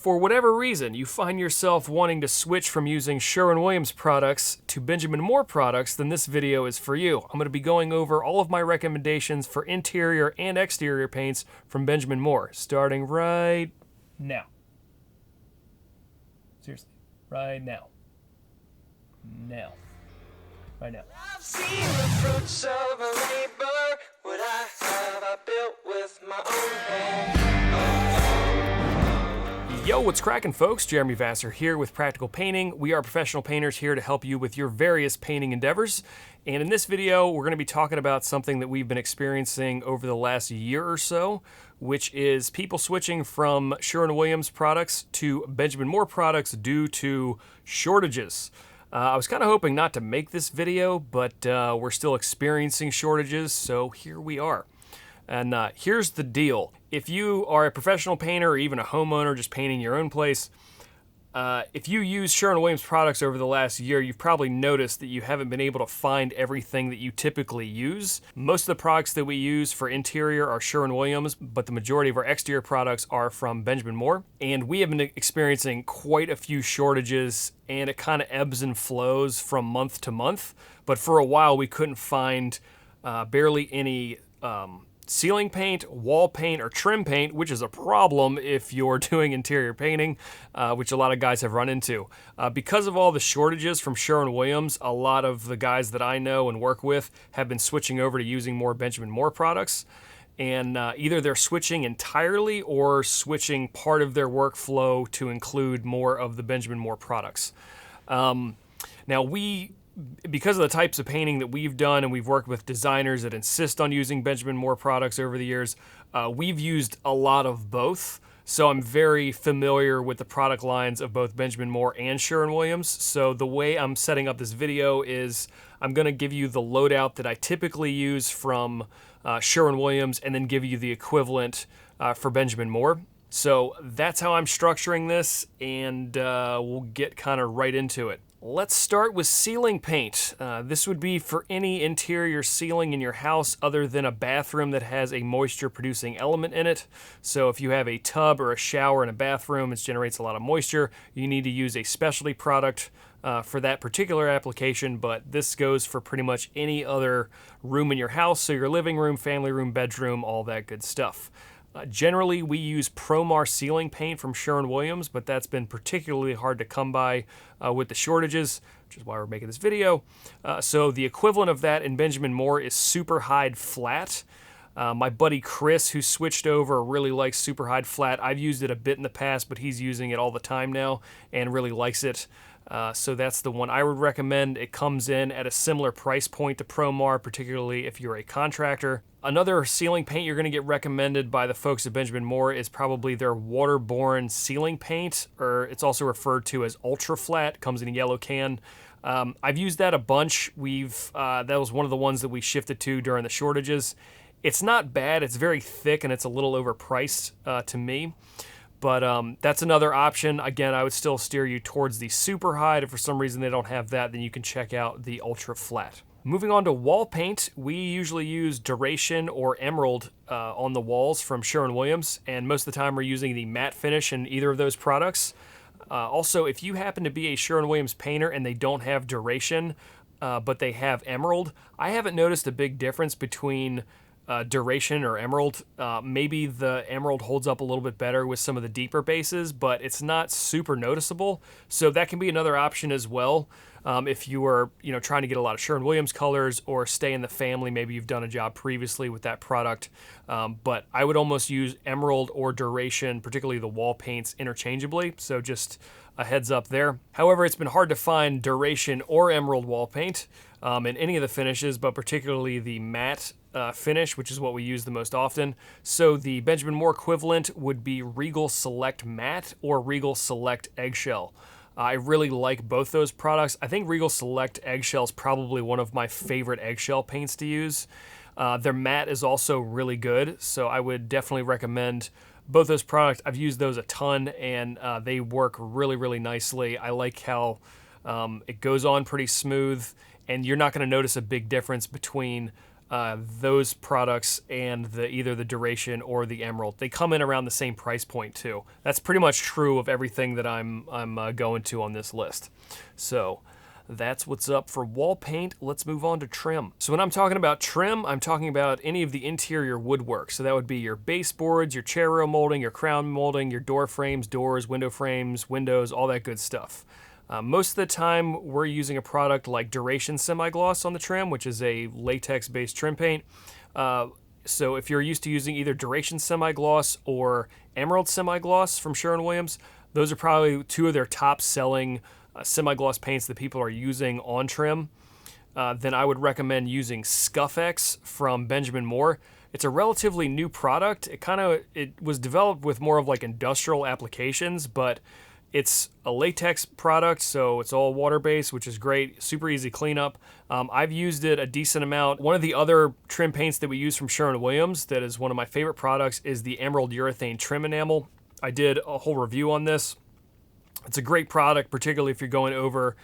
for whatever reason you find yourself wanting to switch from using Sherwin-Williams products to Benjamin Moore products, then this video is for you. I'm going to be going over all of my recommendations for interior and exterior paints from Benjamin Moore, starting right now. Seriously, right now. Right now. I've seen the fruits of a labor, what I have I built with my own hands. Yo, what's cracking, folks? Jeremy Vassar here with Practical Painting. We are professional painters here to help you with your various painting endeavors. And in this video, we're going to be talking about something that we've been experiencing over the last year or so, which is people switching from Sherwin-Williams products to Benjamin Moore products due to shortages. I was kind of hoping not to make this video, but we're still experiencing shortages, so here we are. And here's the deal. If you are a professional painter or even a homeowner just painting your own place, if you use Sherwin-Williams products over the last year, you've probably noticed that you haven't been able to find everything that you typically use. Most of the products that we use for interior are Sherwin-Williams, but the majority of our exterior products are from Benjamin Moore. And we have been experiencing quite a few shortages, and it kind of ebbs and flows from month to month. But for a while, we couldn't find barely any ceiling paint, wall paint, or trim paint, which is a problem if you're doing interior painting, which a lot of guys have run into. Because of all the shortages from Sherwin-Williams, a lot of the guys that I know and work with have been switching over to using more Benjamin Moore products. And either they're switching entirely or switching part of their workflow to include more of the Benjamin Moore products. Now, because of the types of painting that we've done, and we've worked with designers that insist on using Benjamin Moore products over the years, we've used a lot of both. So I'm very familiar with the product lines of both Benjamin Moore and Sherwin-Williams. So the way I'm setting up this video is I'm going to give you the loadout that I typically use from Sherwin-Williams, and then give you the equivalent for Benjamin Moore. So that's how I'm structuring this, and we'll get kind of right into it. Let's start with ceiling paint. This would be for any interior ceiling in your house other than a bathroom that has a moisture-producing element in it. So if you have a tub or a shower in a bathroom, it generates a lot of moisture, you need to use a specialty product for that particular application, but this goes for pretty much any other room in your house, so your living room, family room, bedroom, all that good stuff. Generally, we use Promar ceiling paint from Sherwin-Williams, but that's been particularly hard to come by with the shortages, which is why we're making this video. So the equivalent of that in Benjamin Moore is Super Hide Flat. My buddy Chris, who switched over, really likes Super Hide Flat. I've used it a bit in the past, but he's using it all the time now and really likes it. So that's the one I would recommend. It comes in at a similar price point to Promar, particularly if you're a contractor. Another ceiling paint you're going to get recommended by the folks at Benjamin Moore is probably their waterborne ceiling paint, or it's also referred to as Ultra Flat. Comes in a yellow can. I've used that a bunch. That was one of the ones that we shifted to during the shortages. It's not bad. It's very thick and it's a little overpriced to me. But that's another option. Again, I would still steer you towards the Super Hide. If for some reason they don't have that, then you can check out the Ultra Flat. Moving on to wall paint, we usually use Duration or Emerald on the walls from Sherwin-Williams, and most of the time we're using the matte finish in either of those products. Also, if you happen to be a Sherwin-Williams painter and they don't have Duration, but they have Emerald, I haven't noticed a big difference between Duration or Emerald. Maybe the Emerald holds up a little bit better with some of the deeper bases, but it's not super noticeable. So that can be another option as well. If you are, trying to get a lot of Sherwin-Williams colors or stay in the family, maybe you've done a job previously with that product. But I would almost use Emerald or Duration, particularly the wall paints, interchangeably. So just a heads up there. However, it's been hard to find Duration or Emerald wall paint in any of the finishes, but particularly the matte finish, which is what we use the most often. So the Benjamin Moore equivalent would be Regal Select Matte or Regal Select Eggshell. I really like both those products. I think Regal Select Eggshell is probably one of my favorite eggshell paints to use. Their matte is also really good, so I would definitely recommend both those products. I've used those a ton, and they work really, really nicely. I like how it goes on pretty smooth, and you're not going to notice a big difference between those products and either the Duration or the Emerald, they come in around the same price point too. That's pretty much true of everything that I'm going to on this list. So that's what's up for wall paint. Let's move on to trim. So when I'm talking about trim, I'm talking about any of the interior woodwork. So that would be your baseboards, your chair rail molding, your crown molding, your door frames, doors, window frames, windows, all that good stuff. Most of the time, we're using a product like Duration Semi-Gloss on the trim, which is a latex-based trim paint. So if you're used to using either Duration Semi-Gloss or Emerald Semi-Gloss from Sherwin-Williams, those are probably two of their top-selling semi-gloss paints that people are using on trim. Then I would recommend using Scuff-X from Benjamin Moore. It's a relatively new product. It was developed with more of like industrial applications, but it's a latex product, so it's all water-based, which is great. Super easy cleanup. I've used it a decent amount. One of the other trim paints that we use from Sherwin-Williams that is one of my favorite products is the Emerald Urethane Trim Enamel. I did a whole review on this. It's a great product, particularly if you're going over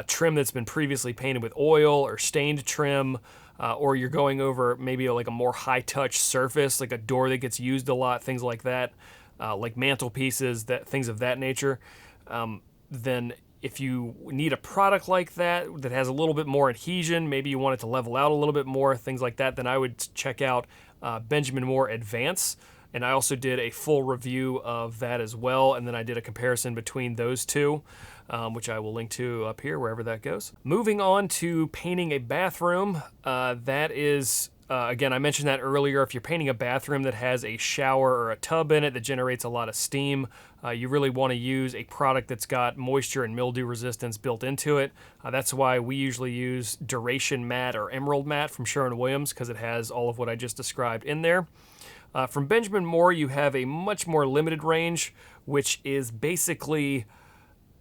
trim that's been previously painted with oil or stained trim, or you're going over maybe like a more high-touch surface, like a door that gets used a lot, things like that, like mantelpieces, things of that nature. Then if you need a product like that that has a little bit more adhesion, maybe you want it to level out a little bit more, things like that, then I would check out Benjamin Moore Advance. And I also did a full review of that as well, and then I did a comparison between those two, which I will link to up here, wherever that goes. Moving on to painting a bathroom, that is, again, I mentioned that earlier, if you're painting a bathroom that has a shower or a tub in it that generates a lot of steam, you really want to use a product that's got moisture and mildew resistance built into it. That's why we usually use Duration Matte or Emerald Matte from Sherwin-Williams, because it has all of what I just described in there. From Benjamin Moore, you have a much more limited range, which is basically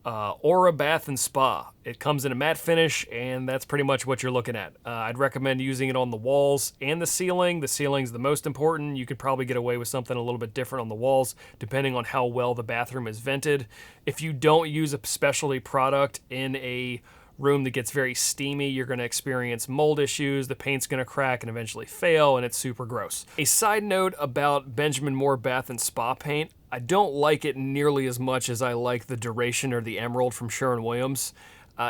Aura Bath and Spa. It comes in a matte finish, and that's pretty much what you're looking at. I'd recommend using it on the walls and the ceiling. The ceiling's the most important. You could probably get away with something a little bit different on the walls, depending on how well the bathroom is vented. If you don't use a specialty product in a room that gets very steamy, you're going to experience mold issues, the paint's going to crack and eventually fail, and it's super gross. A side note about Benjamin Moore Bath and Spa paint, I don't like it nearly as much as I like the Duration or the Emerald from Sherwin-Williams.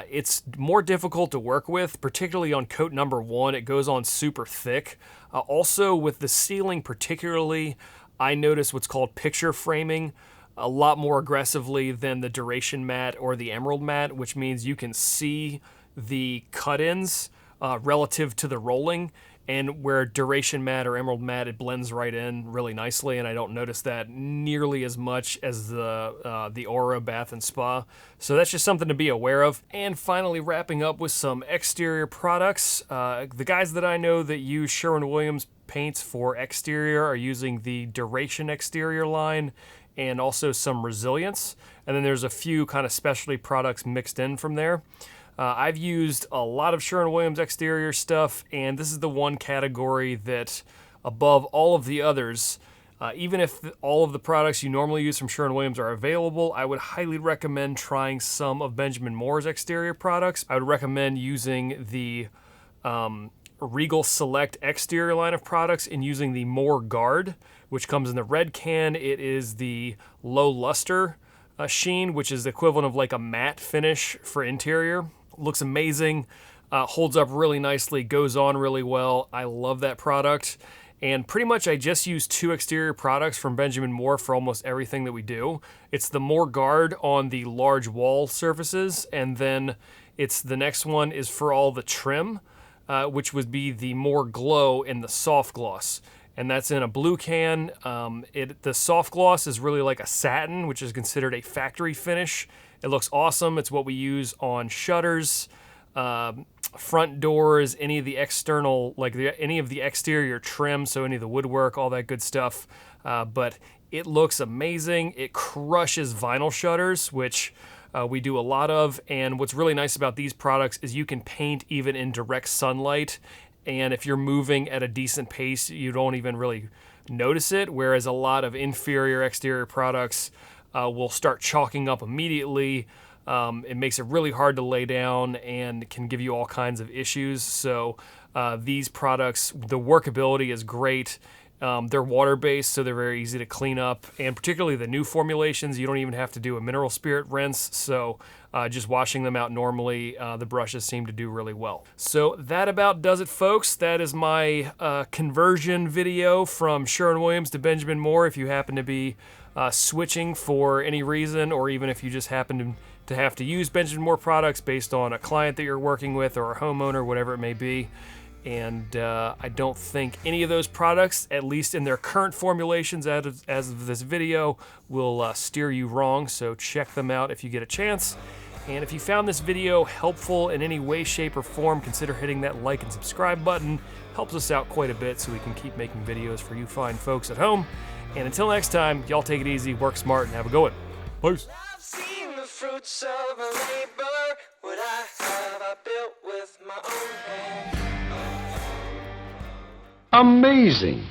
It's more difficult to work with, particularly on coat number 1. It goes on super thick. Also with the ceiling particularly, I notice what's called picture framing a lot more aggressively than the Duration Matte or the Emerald Matte, which means you can see the cut-ins relative to the rolling, and where Duration Matte or Emerald Matte, it blends right in really nicely, and I don't notice that nearly as much as the Aura Bath and Spa. So that's just something to be aware of. And finally, wrapping up with some exterior products. The guys that I know that use Sherwin-Williams paints for exterior are using the Duration exterior line, and also some Resilience. And then there's a few kind of specialty products mixed in from there. I've used a lot of Sherwin-Williams exterior stuff, and this is the one category that, above all of the others, even if all of the products you normally use from Sherwin-Williams are available, I would highly recommend trying some of Benjamin Moore's exterior products. I would recommend using the Regal Select exterior line of products and using the Moore Guard, which comes in the red can. It is the low luster sheen, which is the equivalent of like a matte finish for interior. Looks amazing, holds up really nicely, goes on really well. I love that product. And pretty much I just use 2 exterior products from Benjamin Moore for almost everything that we do. It's the Moore Guard on the large wall surfaces, and then the next one is for all the trim, which would be the Moore Glow in the soft gloss. And that's in a blue can. The soft gloss is really like a satin, which is considered a factory finish. It looks awesome. It's what we use on shutters, front doors, any of the external, any of the exterior trim, so any of the woodwork, all that good stuff. But it looks amazing. It crushes vinyl shutters, which we do a lot of. And what's really nice about these products is you can paint even in direct sunlight. And if you're moving at a decent pace, you don't even really notice it, whereas a lot of inferior exterior products will start chalking up immediately. It makes it really hard to lay down and can give you all kinds of issues. So These products, the workability is great. They're water-based, so they're very easy to clean up, and particularly the new formulations, you don't even have to do a mineral spirit rinse, so just washing them out normally, the brushes seem to do really well. So that about does it, folks. That is my conversion video from Sherwin-Williams to Benjamin Moore. If you happen to be switching for any reason, or even if you just happen to have to use Benjamin Moore products based on a client that you're working with or a homeowner, whatever it may be. And I don't think any of those products, at least in their current formulations as of this video, will steer you wrong, so check them out if you get a chance. And if you found this video helpful in any way, shape, or form, consider hitting that like and subscribe button. Helps us out quite a bit so we can keep making videos for you fine folks at home. And until next time, y'all take it easy, work smart, and have a good one. Peace. I've seen the fruits of my labor. What I have, I built with my own hands. Amazing.